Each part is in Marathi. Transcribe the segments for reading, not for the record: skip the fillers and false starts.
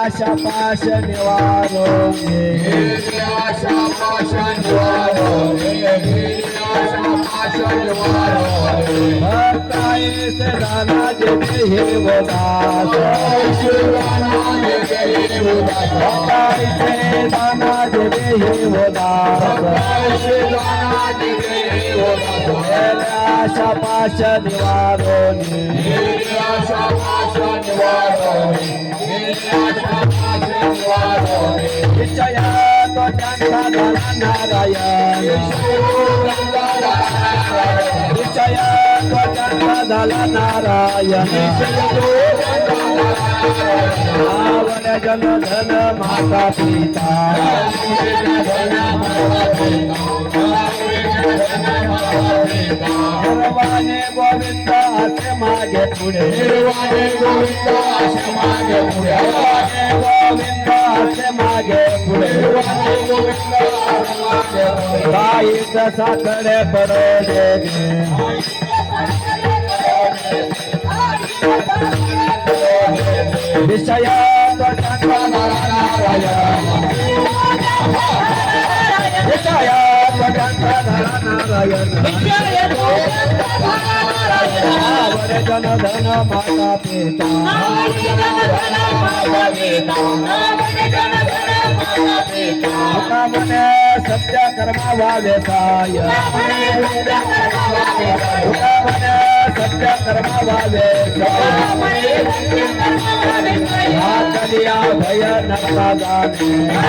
आशा पाश निवारो भक्ताय से दाना जे हे उदास भक्ताय से दाना जे हे उदास आशा पाश निवारो विषया तो त्यांचा झाला नारायण विषया तो त्यांचा झाला नारायण आवड जन धन माता पिता निर्वाणे गोविंद असे मागे पुढे गोविंद असे मागे पुढे बाईच साखरे पडले विषया जन धन माता पिता मने सत्य कर्मा वावेसाय मने सत्य कर्मा वावेसाय भय नरका जाने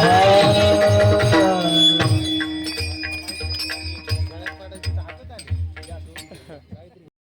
Oh